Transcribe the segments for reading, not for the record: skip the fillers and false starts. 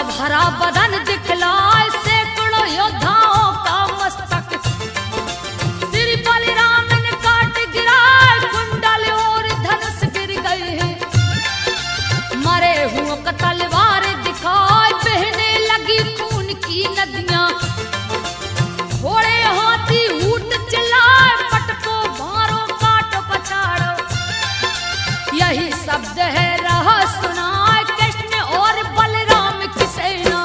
भरा बदन दिखलाए सैकड़ों योद्धाओं का मस्तक। श्री बलराम ने काट गिराए कुंडल और धनुष गिर गए हैं। मरे हुओं का तलवार दिखाए बहने लगी खून की नदियां। घोड़े हाथी ऊंट चिल्लाए पटको मारो काटो पछाड़ो। यही शब्द है रहा सुनाए कृष्ण और बलराम की सेना।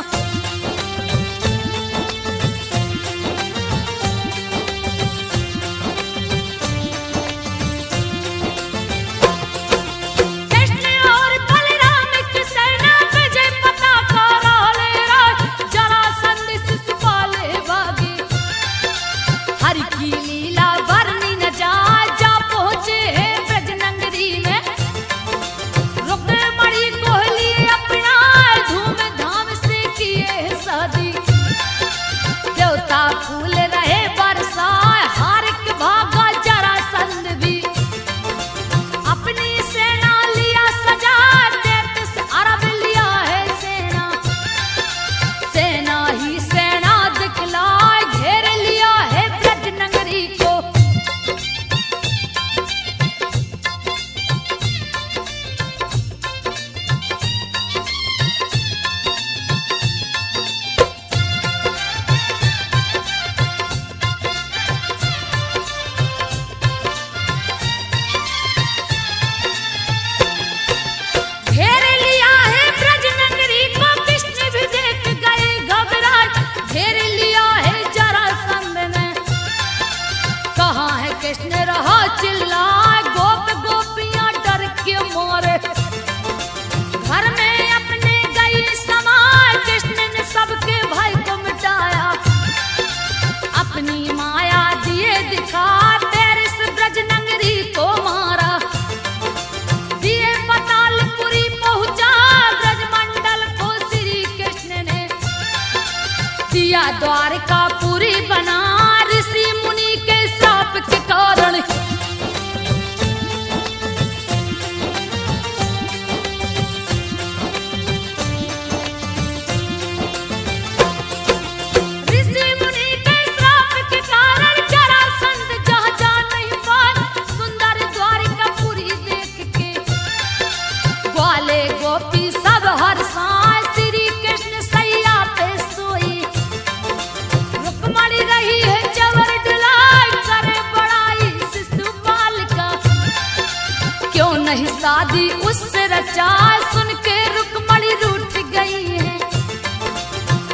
कृष्ण और बलराम की सेना विजय पताका ले रहा। जरासंध शिशुपाल भागी। हरि की लीला वर्णि न जाए। जा पहुंचे हैं ब्रज नगरी में। रुक्मणी कोहली अपना धूमधाम से किए शादी। देवता फूल रहे बरसाए। हार के भागा जरासंध भी। अपनी सेना लिया सजा। 33 अरब लिया है सेना। सेना ही सेना दिखलाए। घेर लिया है ब्रज नगरी कृष्ण रहा चिल्लाए, गोप गोपियां डर के मारे घर में अपने गई समाए। कृष्ण ने सबके भय को मिटाया, अपनी माया दिए दिखा, तेरे से ब्रज नगरी को मारा। दिए पतालपुरी पहुंचा, ब्रजमंडल को श्री कृष्ण ने दिया द्वारकापुरी बना। ऋषि मुनि के श्राप के कारण गोपी सब हर्षाए, श्री कृष्ण सैया पे सोई। रुक्मणी रही है चवर डुलाई, करे बड़ाई शिशुपाल का। क्यों नहीं शादी उससे रचाए, सुन के रुक्मणी रूठ गई है।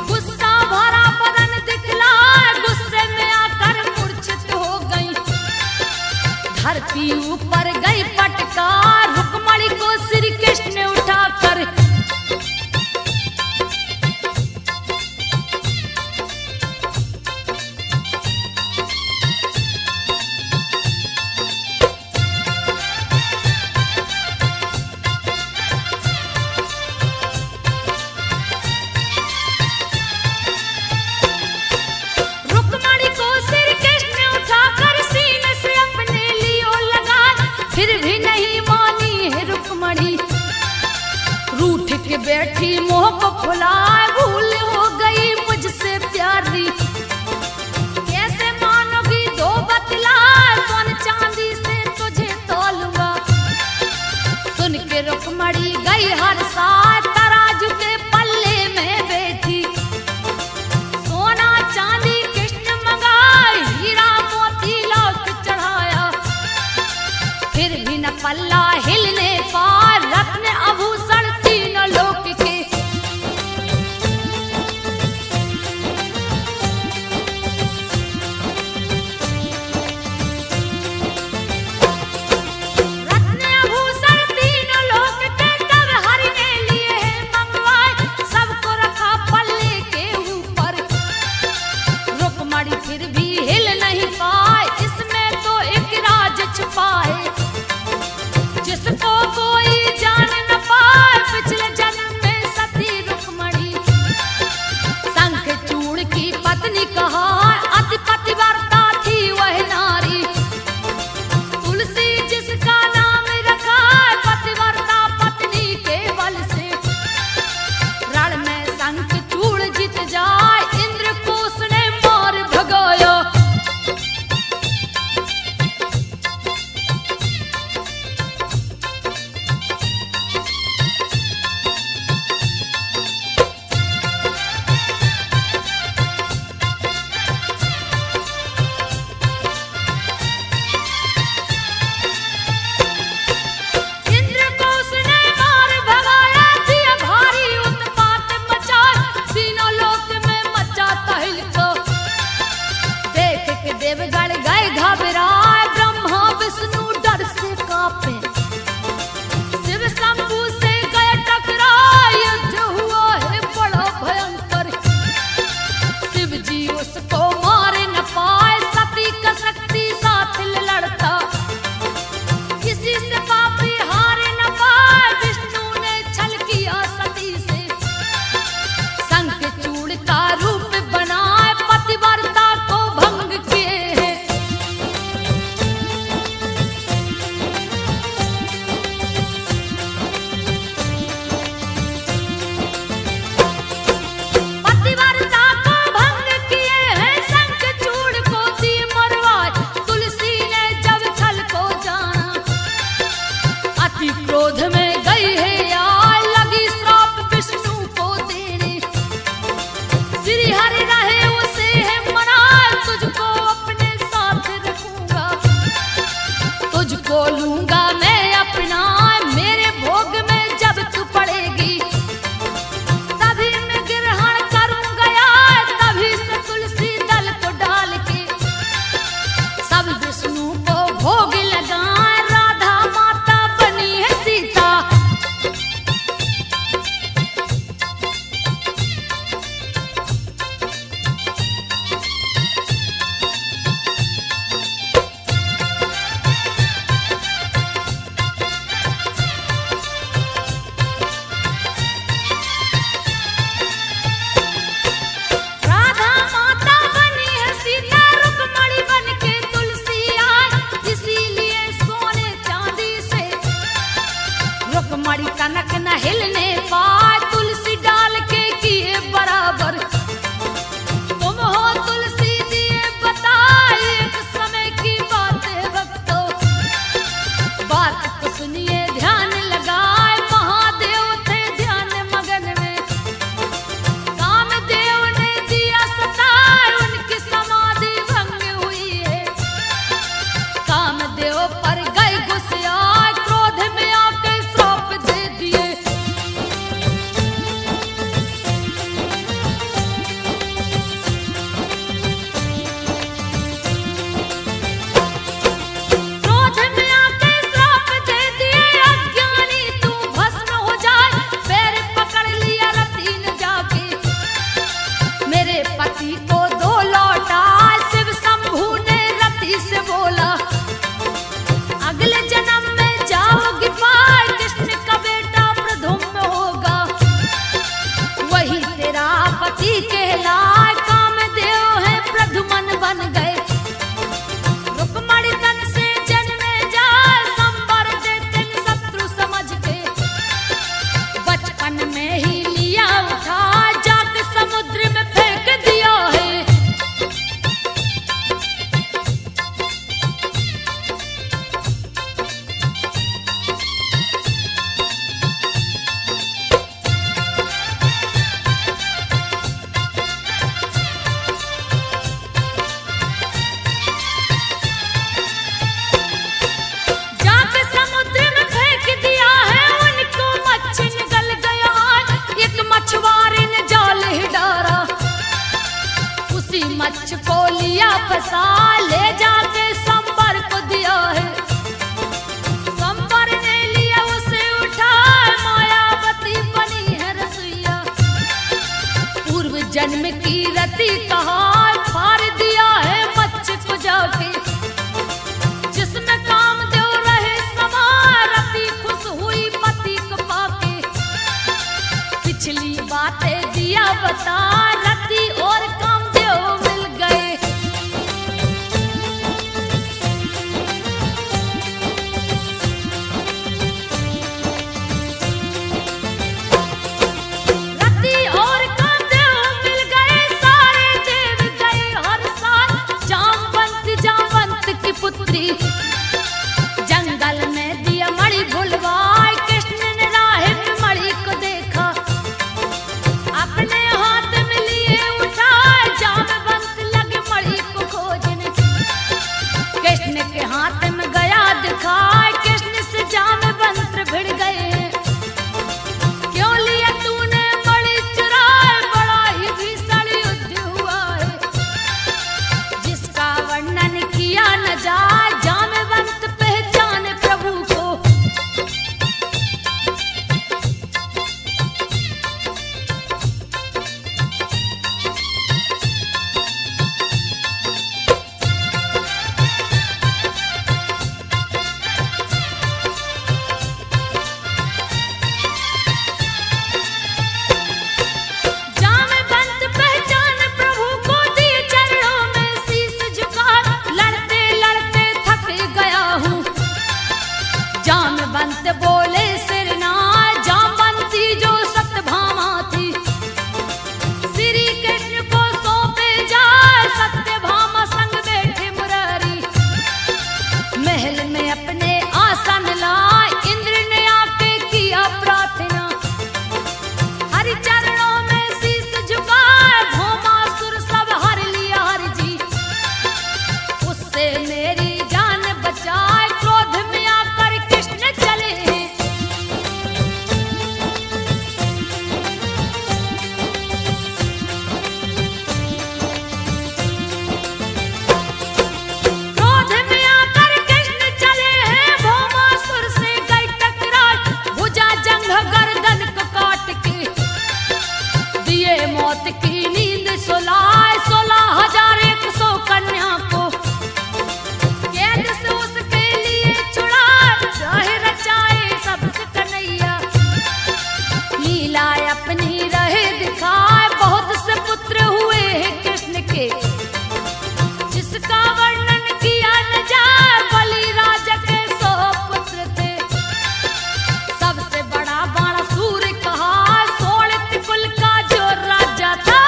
गुस्सा भरा बदन दिखलाए, गुस्से में आकर मूर्छित हो गई। धरती ऊपर गई पटका, रुक्मणी को श्री कृष्ण ने उठाकर सीने से अपने लियो लगा। फिर भी नहीं मानी है रुक्मणी, रूठ के बैठी मोह को फुलाए। भूल हो गई मुझसे प्यारी, कैसे मानोगी दो बतला, सोन चांदी से तुझे तोलूंगा। सुन के रुक्मणी गई हर साथ, तराजू के पल्ले में बैठी। सोना चांदी कृष्ण मंगाए, हीरा मोती लौट चढ़ाया। फिर भी न पल्ला हिलने पार, रत्न आभूषण तीनों लोक के। रत्न आभूषण तीनों लोक के, तब हरि ने लिए हैं मंगवाए। सबको रखा पल्ले के ऊपर, रुक्मणी फिर भी हिल नहीं पाए। इसमें तो एक राज छुपाए, जिसको कोई जान न पाए। पिछले जन्म में सती रुक्मणी शंखचूड़ की पत्नी कहा, अति पतिव्रता थी वह नारी। तुलसी जिसका नाम रखा, पतिव्रता पत्नी के बल से। रण में शंखचूड़ जीत जाए, इंद्र को उसने मार भगाया। इंद्र को उसने मार भगाया, दिया भारी उत्पात मचाए। तीनों लोक में मचा तहलका, देख के देवगण गए घबराए। ब्रह्मा विष्णु डर से कांपे, शिव शंभु से गए टकराए। युद्ध हुआ है बड़ा भयंकर, शिव जी उसको मारे न पाए। सती का शक्ति साथ लड़ता, किसी से पापी हारे न पाए। विष्णु ने छल किया सती से, शंखचूड़ का रूप बनाए। पतिव्रता को भंग किए हैं, की पुत्री। जंगल में दिया मणि भुलवाए, कृष्ण ने राह में मणि को देखा, अपने हाथ में लिए उठाए, जामवंत लगे मणि को खोजने। कृष्ण के हाथ में गया दिखाए, कृष्ण से जामवंत भिड़ गए। क्यों लिया तूने मणि चुराए, बड़ा ही भीषण युद्ध हुआ है, जिसका वर्णन किया न जाए। जामवंत पहचाने प्रभु को, जामवंत पहचाने प्रभु को, दिए चरणों में शीश झुका, लड़ते लड़ते थक गया हूँ। जामवंत बोले सिरनाय, जामवंती जो सत्यभामा थी, श्री कृष्ण को सौंपे जाए, सत्यभामा संग बैठे मुरारी। महल में अपने आसन लाए, इंद्र ने आके किया प्रार्थना, हरि चरणों में शीश झुकाए, भौमासुर सब हर लिया हरि जी, उससे मेरी जान बचाए। क्रोध में आकर कृष्ण चले, क्रोध में आकर कृष्ण चले हैं, भौमासुर से गए टकराए, भुजा जंघ गर्दन को काट के, दिए मौत की नींद सुलाए। 16,100 कन्या को कैद से उसके लिए छुड़ाए, चाहे रचाए सबसे कन्हैया, लीला अपनी रहे दिखाए। बहुत से पुत्र हुए हैं कृष्ण के, जिसका वर्णन किया न जाए। बलि राजा के 100 पुत्र थे, सबसे बड़ा बाणासुर कहा, सोलित कुल का जो राजा था।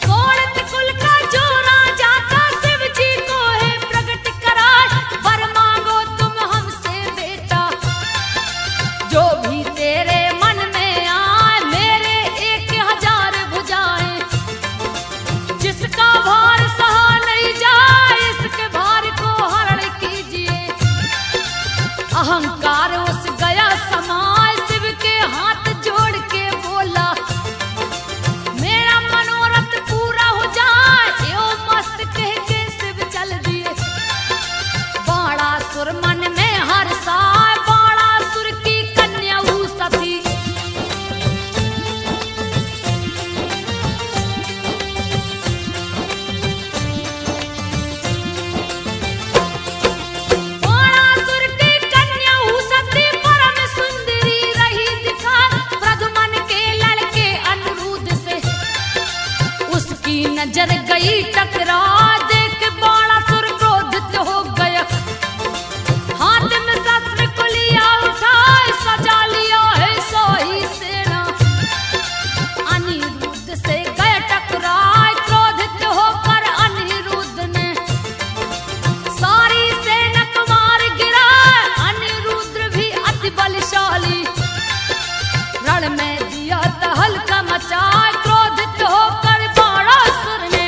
सोलित कुल का जो राजा था, शिव जी को है प्रकट कराए, वर मांगो तुम हमसे बेटा, जो भी तेरे मन में आए। मेरे 1000 भुजाएं, जिसका भार सहा नहीं जाए, इसके भार को हरण कीजिए। अहंकार उस गया समाए, शिव के हाथ जोड़ के बोला, मेरा मनोरथ पूरा हो जाए। यो मस्त कह के शिव चल दिए, बाणासुर मन में हर्षाए, बाणासुर की कन्या उषा थी। बाणासुर की कन्या उषा थी, परम सुंदरी रही दिखाए, प्रद्युम्न के लड़के अनिरुद्ध से उसकी नजर गई टकरा, देख बाणासुर क्रोधित हो गया, हाथ में शस्त्र को लिया उठाए, सजा लिया है 100 ही सेना। अनिरुद्ध से गए टकराए, क्रोधित होकर अनिरुद्ध ने सारी सेना को मार गिराए। अनिरुद्ध भी अति बलशाली, रण में दिया तहलका मचाए, क्रोधित होकर बाणासुर ने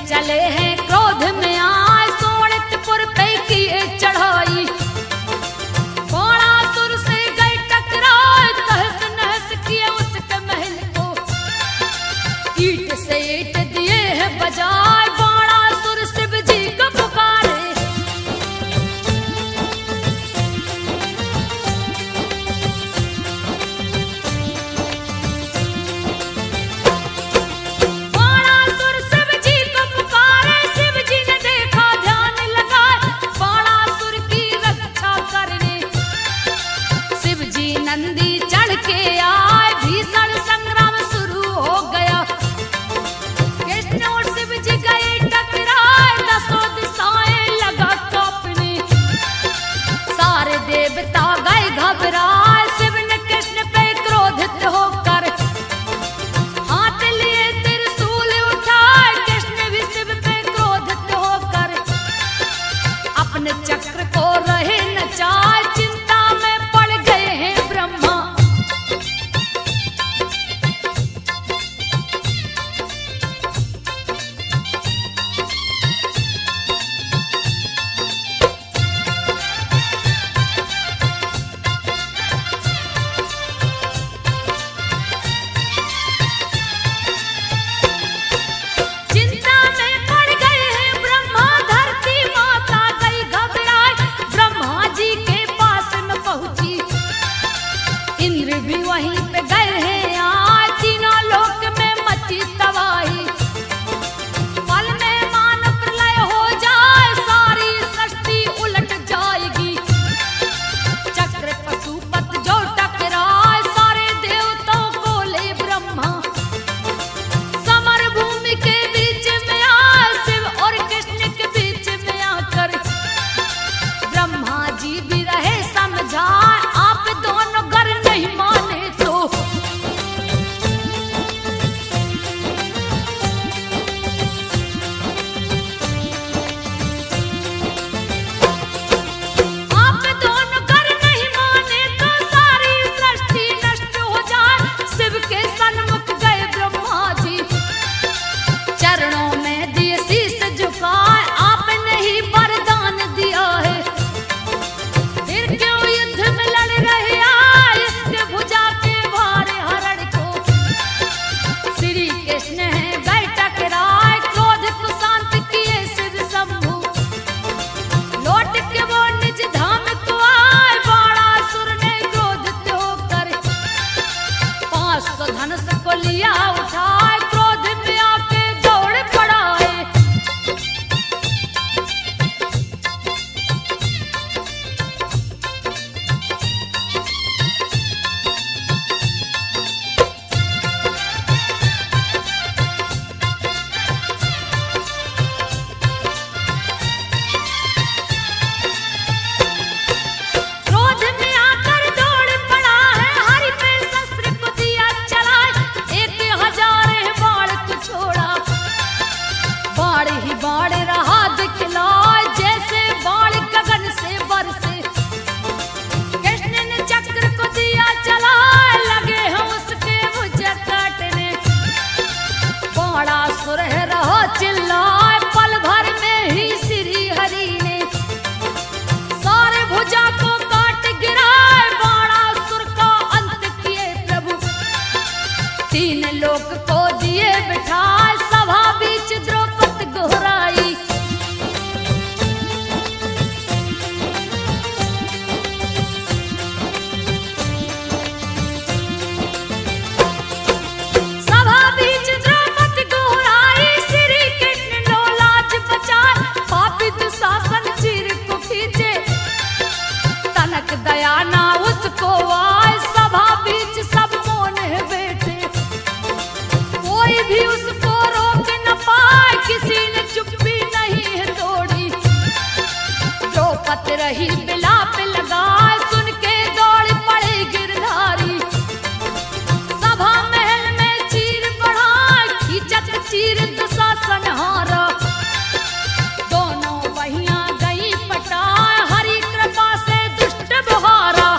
चले हैं क्रोध में आए, सोनितपुर पे किए चढ़ाई। बाणासुर से गए टकराए, तहस नहस किए उसके महल को। ईट से ईट दिए हैं बजाए, बाणासुर शिव जी को पुकारे। बाणासुर शिव जी को पुकारे, शिव जी ने देखा ध्यान लगाए, बाणासुर की रक्षा करने। शिव जी नंदी चढ़ के आए, भीषण संग्राम शुरू हो गया। कृष्ण और शिव जी गए टकराए, दसों दिशाएं लगा कांपने। सारे देवता गए घबराए, शिव ने कृष्ण पे क्रोधित होकर हाथ लिए त्रिशूल उठाए। कृष्ण भी शिव पे क्रोधित होकर अपने चक्र को रहे नचाए, चिंता में पड़ गए हैं ब्रह्मा। चिंता में पड़ गए हैं ब्रह्मा, धरती माता गई घबराए। ब्रह्मा जी के पास में पहुंची, इंद्र भी वहीं पे गए हैं आए। तीनों लोक में मची तबाही, पल में मान प्रलय हो जाए, सारी सृष्टि उलट जाएगी। चक्र पशुपत जो टकराए, सारे देवताओं को ले ब्रह्मा। समर भूमि के बीच में आए, शिव और कृष्ण के बीच में आकर ब्रह्मा जी भी रहे समझाए, आप दोनों गर नहीं माने तो। आप दोनों गर नहीं माने तो सारी सृष्टि नष्ट हो जाए। शिव के सन्मुख गए ब्रह्मा जी, चरणों में दिए शीश झुकाए, आपने ही वरदान दिया है। फिर क्यों युद्ध में लड़ रहे आए, इसके भुजा के भारे हरण को। श्री कृष्ण है गए टकराए, क्रोध को शांत किए शिव शंभु। लौट के वो निज धाम को आए, बाणासुर ने क्रोधित होकर 500 धनुष को लिया उठाए, क्रोध में आके दौड़ पड़ाए। क्रोध में आकर दौड़ पड़ा है, हरि पे शस्त्र को दिया चलाए। 1000 बाण को छोड़ा, बाण ही बाण रहा दिखलाए, जैसे बाण गगन से बरसे। कृष्ण ने चक्र को दिया चलाए, लगे हैं उसके भुजा काटने। बाणासुर है रहा चिल्लाए, पल भर में ही श्री हरि ने सारे भुजा को काट गिराए। बाणासुर का अंत किए प्रभु, 3 लोक को दिए बिठाए, सभा बीच द्रौपदी गोहराई। सभा बीच द्रौपदी गोहराई, श्री कृष्ण लो लाज बचाए। पापी दुशासन चीर को खींचे, तनक दया ना उसको आए। सभा बीच सब मौन है बैठे, कोई भी उसको रोक न पाए, किसी ने चुप्पी नहीं है तोड़ी। द्रौपदी रही बिलाप लगाए, सुन के दौड़ पड़े गिरधारी। सभा महल में चीर बढ़ाए, खींचत चीर दुशासन हारा। दोनों बहियां गई पटाए, हरि कृपा से दुष्ट बुहारा।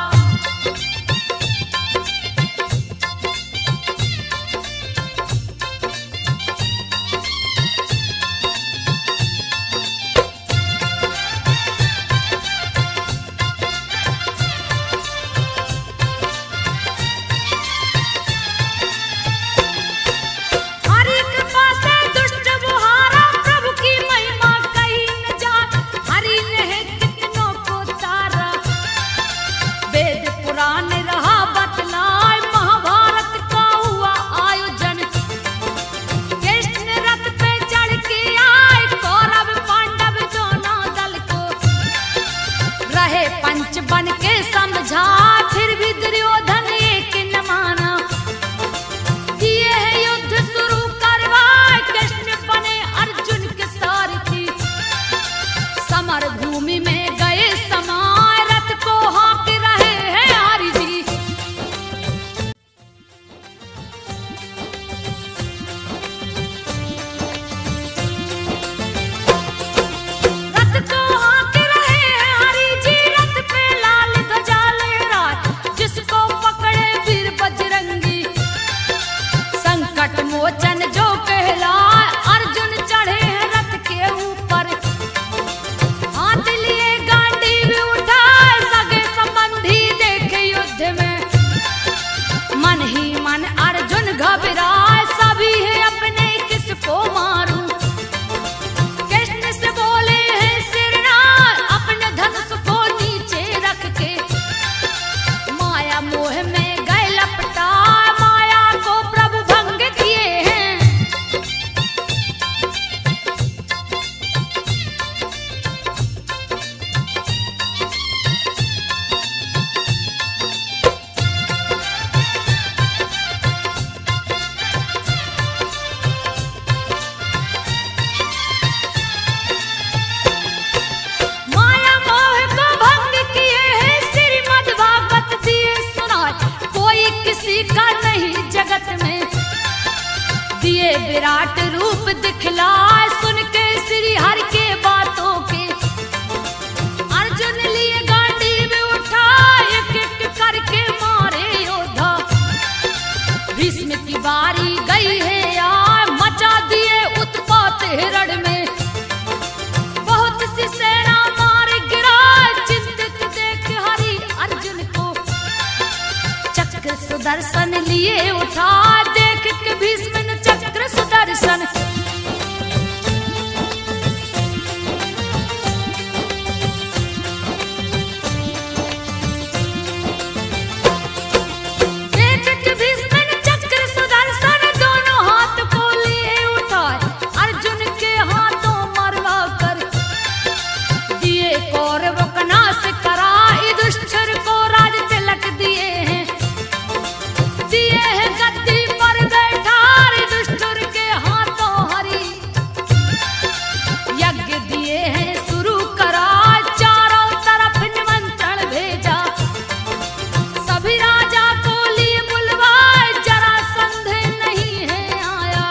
विराट रूप दिखलाए, सुन के श्री हरि के बातों के अर्जुन लिए गांडीव उठाए, एक एक करके मारे योद्धा। भीष्म की बारी गई है यार, मचा दिए उत्पात हिरण में, बहुत सी सेना मार गिराए, चिंतित देख हरि अर्जुन को, चक्र सुदर्शन लिए उठा, देख के भीष्म ने चक्र सुदर्शन। देख के भीष्म ने चक्र सुदर्शन, दोनों हाथ को लिए उठाए, अर्जुन के हाथों मरवा कर दिए कौरवों का नाश करा, युधिष्ठिर को राज तिलक दिए हैं, गद्दी पर बैठा युधिष्ठिर के हाथों हरि यज्ञ दिए हैं शुरू करा, चारों तरफ निमंत्रण भेजा, सभी राजा को लिए बुलवाए, जरासंध नहीं है आया।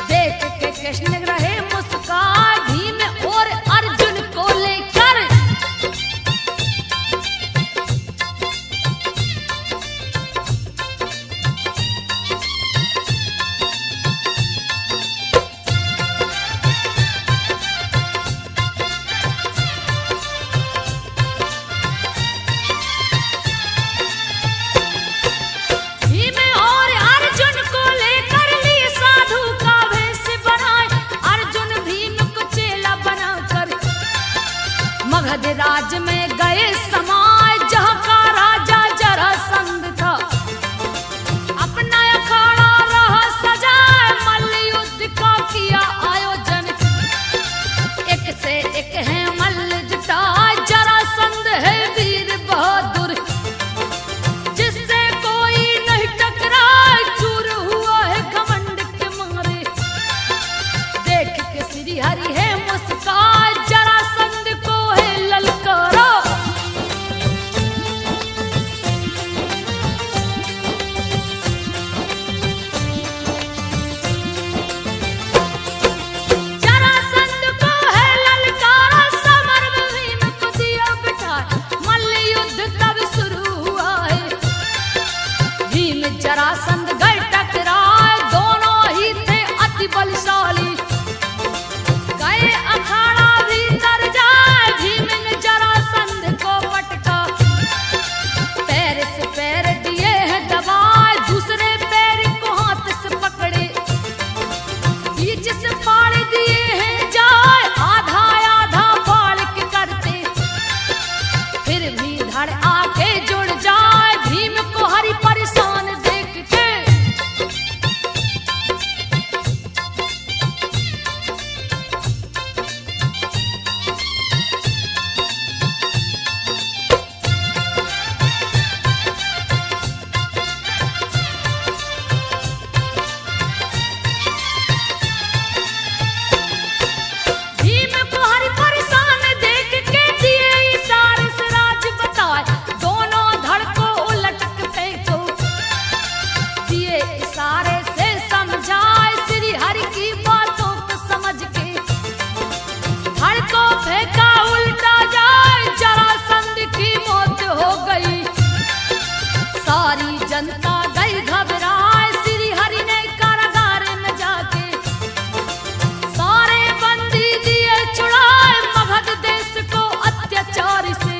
देख के कृष्ण रहे मुस्कान, भीम और अर्जुन को लेकर राज में गए समाय, जहाँ का राजा जरासंध था, अपना अखाड़ा रहा सजाए, मल्ल युद्ध का किया आयोजन, एक से एक है मल्ल जुटाए, जरासंध है वीर बहादुर, जिससे कोई नहीं टकराए, चूर हुआ है घमंड के मारे। देख के श्री हरि है मुस्कान, जरासंध को है ललकारा, जरासंध को है ललकारा, समर में भीम को दिया बिठाए, मल्ल युद्ध तब शुरू हुआ है, भीम जरासंध गए टकराए, दोनों ही थे अति बलशाली, गए अखाड़ा भीतर जाए, भीम ने जरासंध को पटका, पैर से पैर दिए हैं दबाए, दूसरे पैर को हाथ से पकड़े, बीच से फाड़ दिए हैं जाए, आधा आधा फाड़ के करते, फिर भी धड़ आके जुड़ जाए, भीम को हरि परेशान देख के भीम को हरि परेशान देख के दिए इशारे से राज बताए, दोनों धड़ को उलट के फेंको, दिए इशारे से समझाए, श्री हरि की बातों को समझ के धड़ को फेंका उल्टा जाए, जरासंध की मौत हो गई, सारी जनता गई घबराए, श्री हरि ने कारागार में जाके सारे बंदी दिए छुड़ाए, मगध देश को अत्याचार से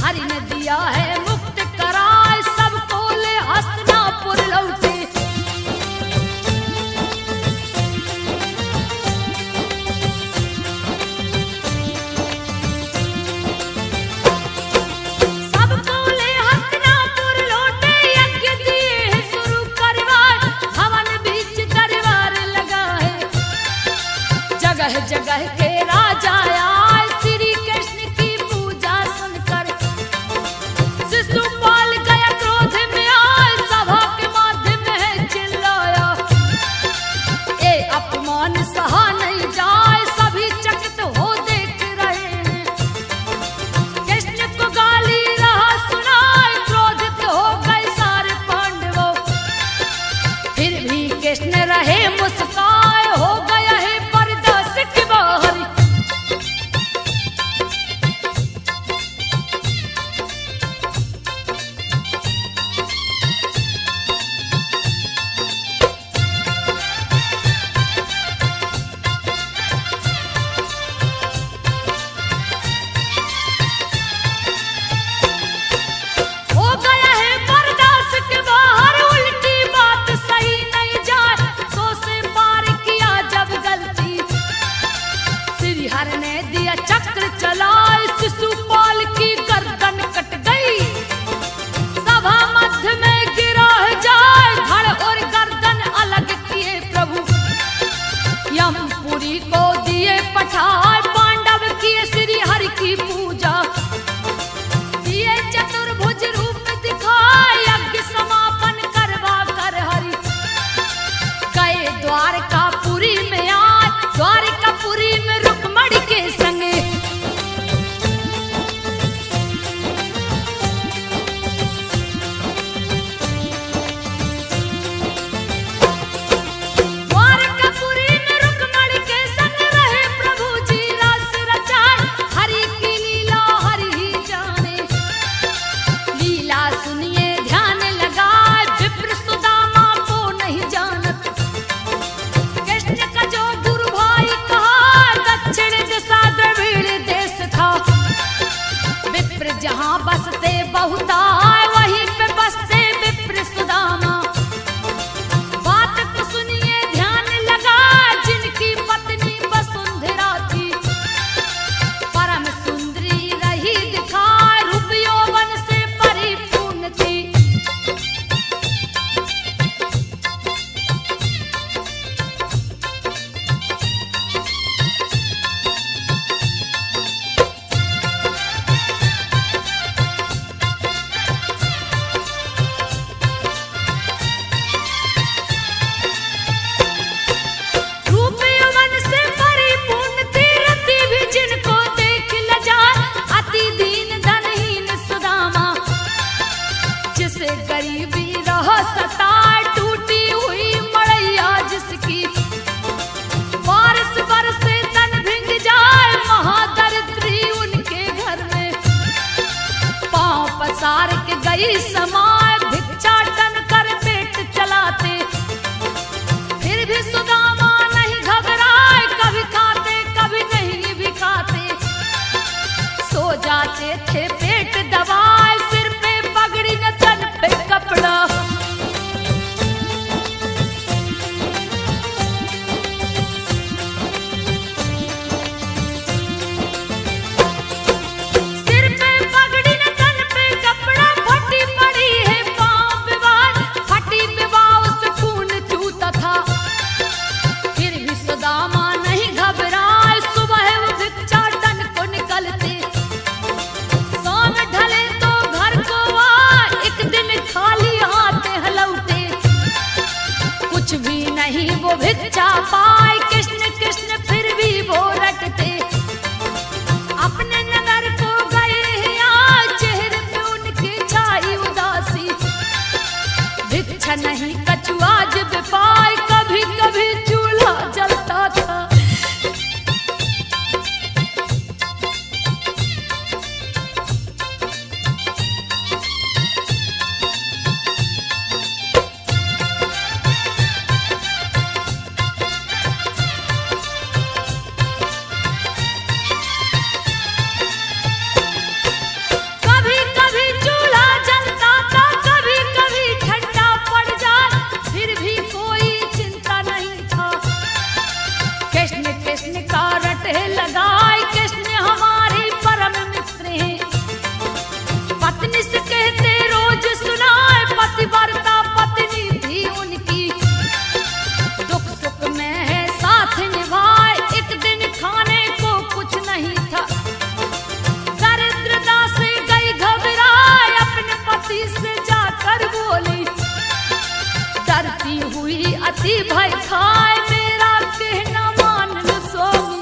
हरि ने दिया है मुक्त कराए, सबको ले हस्तिनापुर लौटे। सबको ले हस्तिनापुर लौटे, यज्ञ दिए हैं शुरू करवाए, हवन बीच दरबार लगा है, जगह जगह के राजा आए, श्री कृष्ण की पूजा सुनकर शिशुपाल गया क्रोध में आए, सभा के माध्यम में चिल्लाया, ए अपमान सहा नहीं जाए, सभी चकित हो देख रहे हैं, कृष्ण को गाली रहा सुनाए, क्रोधित हो गए सारे पांडवों, फिर भी पुरी को दिए पठाए, पांडव किए श्री हरि की पूजा, दिए चतुर्भुज रूप दिखाए, यज्ञ समापन करवा कर हरि गए द्वारकापुरी में आए, द्वारकापुरी में रुक्मणी के संगे। जहाँ बसते बहुताय वहीं पे बसते विप्र सुदामा, बात को सुनिए ध्यान लगा, जिनकी पत्नी वसुंधरा थी, परम सुंदरी रही दिखाए, रूप यौवन से परिपूर्ण थी। गरीबी रह सताए, टूटी हुई मड़ैया जिसकी, बारिश बरसे तन भिंग जाए, महादरिद्री उनके घर में, पांव पसार के गई समाए, भिक्षाटन कर पेट चलाते, फिर भी सुदामा नहीं घबराए, कभी खाते कभी नहीं भी खाते, सो जाते थे पेट दबाए, सिर पे पगड़ी न तन पे कपड़ा, सिर पे पगड़ी न तन पे कपड़ा, फटी पड़ी है पांव विवाह, फटी विवाह उस खून चूता था, फिर भी सुदामा नहीं घबराए, सुबह वो भिक्षाटन को निकलते, शाम ढले तो घर को आए, एक दिन खाली हाथ हलौटे, कुछ भी नहीं वो भिक्षा पाए, कृष्ण कृष्ण फिर भी वो रटते, अपने नगर को गए हैं, चेहरे पे उनकी छाई उदासी, भिक्षा नहीं कछुआ जब पाए, कभी कभी चूल्हा जलता था। कभी कभी चूल्हा जलता था, कभी कभी ठंडा पड़ जाए, फिर भी कोई चिंता नहीं था, कृष्ण कृष्ण का रटे लगाए, कृष्ण हमारे परम मित्र हैं, पत्नी से कहते रोज सुनाए, पतिव्रता पत्नी थी उनकी, दुख सुख में है साथ निभाए, एक दिन खाने को कुछ नहीं था, दरिद्रता से गई घबराए, अपने पति से जाकर बोली, डरती हुई अति भय खाए, मेरा कहना मान लो स्वामी,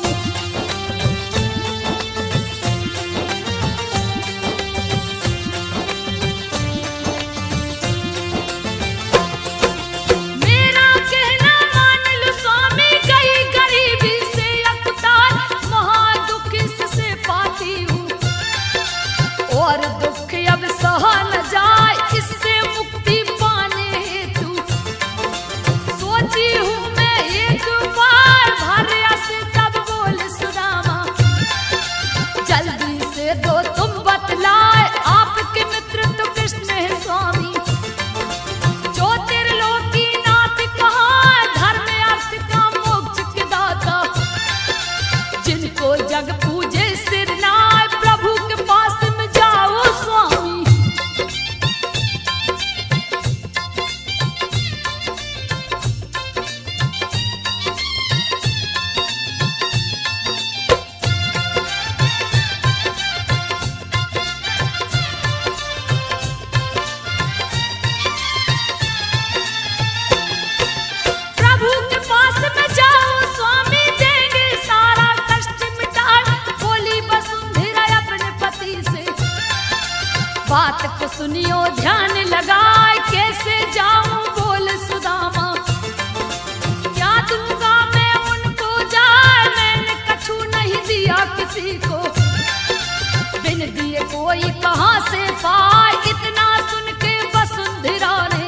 बात को सुनियो ध्यान लगाए, कैसे जाऊं बोल सुदामा, क्या दूंगा मैं उनको जाए, मैंने कछु नहीं दिया किसी को, बिन दिए कोई कहां से पाए, इतना सुन के वसुंधरा ने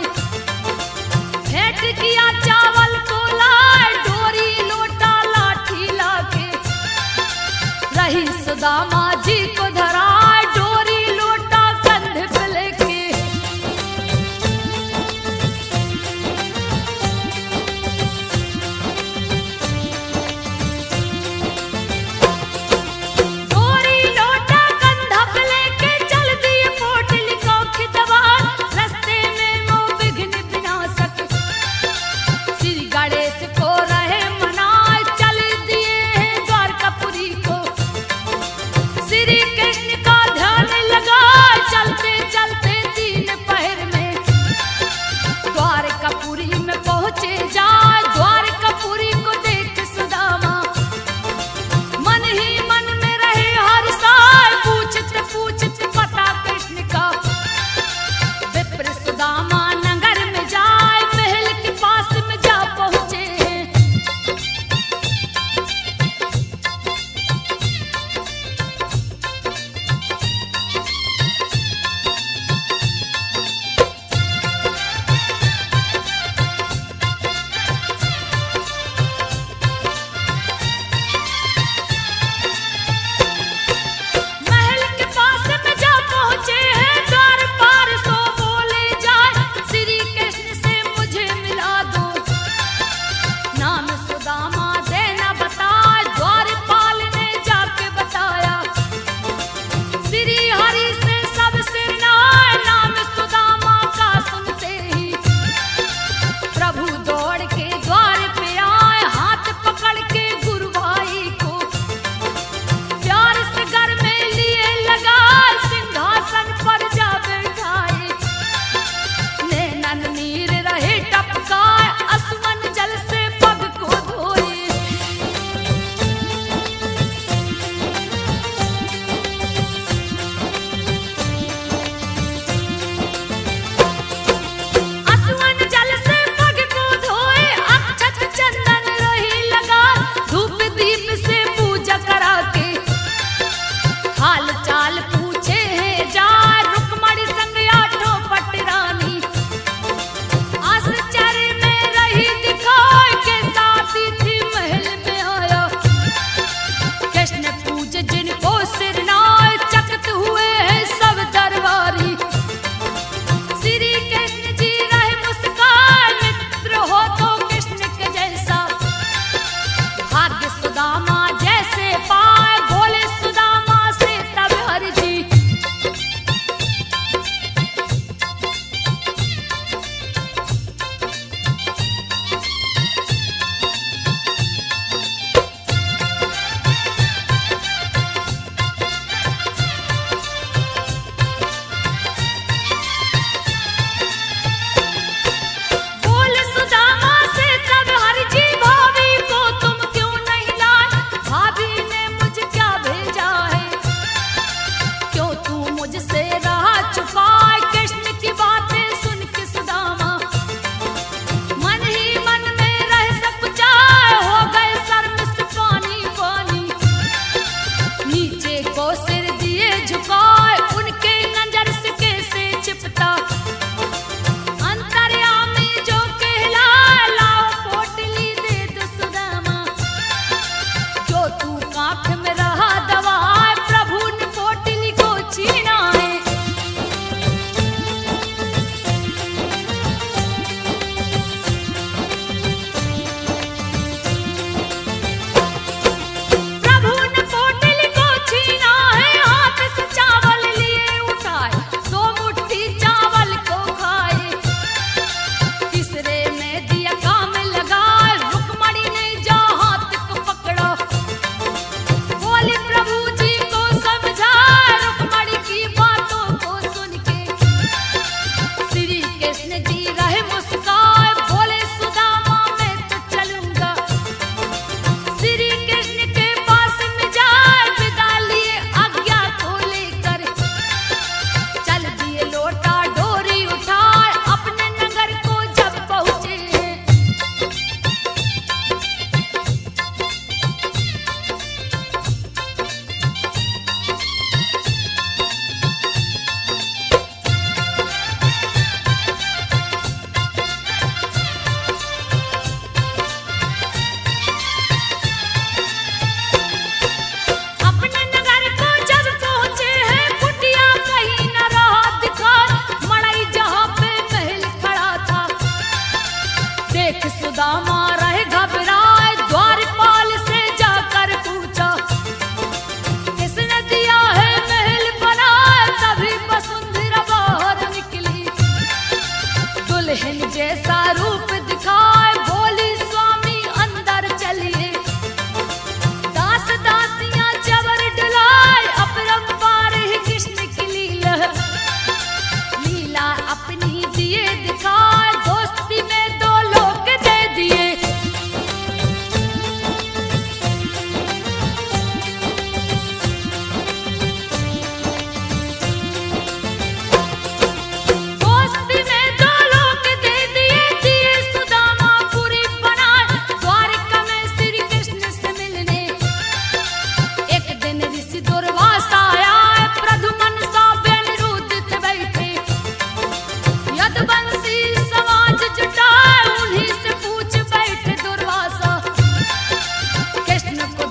भेंट किया चावल को लाए, डोरी लोटा लाठी लाके, रही सुदामा जी को धराए, डोरी लोटा कंधे पे लेके। डोरी लोटा कंधा पे लेके चल दिए पोटली को खिदवार, रास्ते में वो विघ्न विनाशक श्री गणेश को रहे मनाए, चल दिए हैं द्वारकापुरी को, श्री कृष्ण का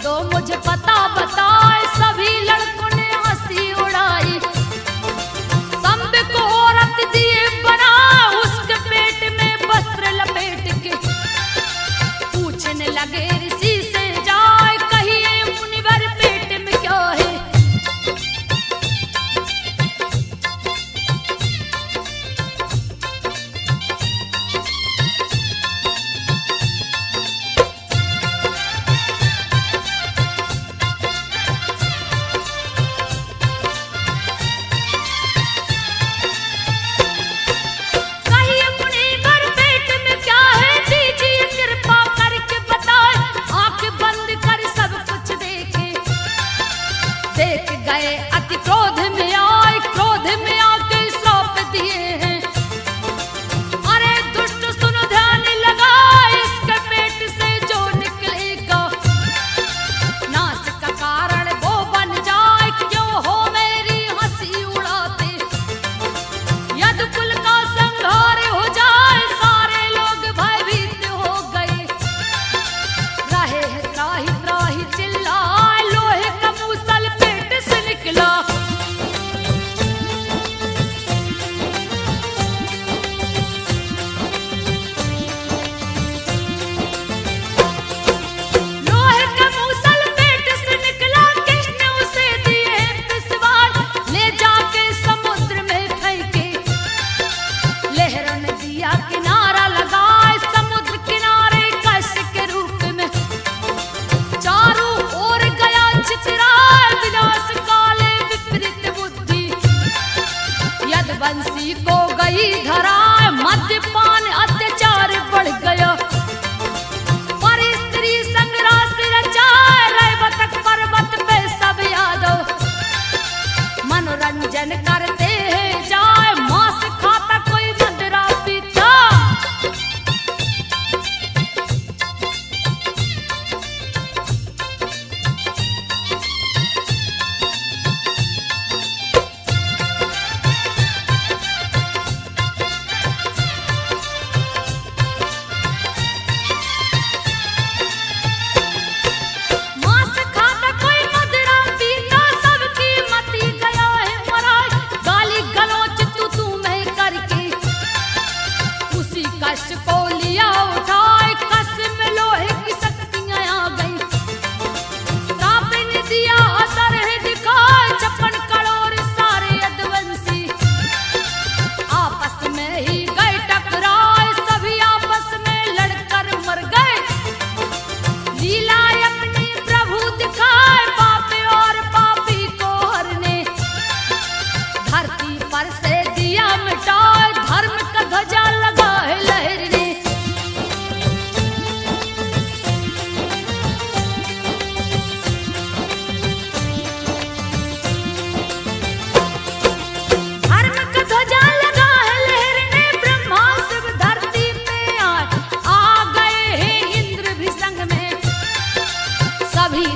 दो मुझे पता बताए। सभी लड़कों ने हंसी उड़ाई। संब को औरत दिए बना, उसके पेट में वस्त्र लपेट के पूछने लगे ऋषि से जाए, कहिए मुनिवर पेट में क्या है। अति क्रोध में आए, क्रोध में आके श्राप दिए हैं। अरे दुष्ट सुनो ध्यान लगा, इसके पेट से जो निकलेगा नाश का कारण वो बन जाए। क्यों हो मेरी हंसी उड़ाते, यदि कुल का संहार हो जाए। सारे लोग भयभीत हो गए, रहे त्राही त्राही चिल्लाए। लोहे का मूसल पेट से निकला, लोहे का मूसल पेट से निकला। कृष्ण उसे दिए पिसवाए, ले जाके समुद्र में फेंके। लहरों ने दिया किनारा लगाए, समुद्र किनारे कश के रूप में चारों ओर गया चितराए। विनाश काले विपरीत बुद्धि, यदुवंशी को गई धराए। मद्यपान अत्याचार बढ़ गया, पर स्त्री संग रास रचाए। रैवतक पर्वत पे सब यादव मनोरंजन करते हैं जाए। मांस खाता कोई मदिरा पीता, मांस खाता कोई मदिरा पीता। सबकी मती गया है मराए, गाली गलौच तू मैं करके उसी कश को लिया उठाए। कश में लोहे की शक्तियां आ गई, श्राप ने दिया असर है दिखाए। 56 करोड़ सारे यदुवंशी आपस में ही गए टकराए। सभी आपस में लड़कर मर गए, लीला अपनी प्रभु दिखाए। पापी और पापी को हरने धरती पर से दिया मिटाए। धर्म का ध्वजा लगा है लहरने, धर्म का ध्वजा लगा है लहरने। ब्रह्मा शिव धरती पे आ गए हैं, इंद्र भी संग में। सभी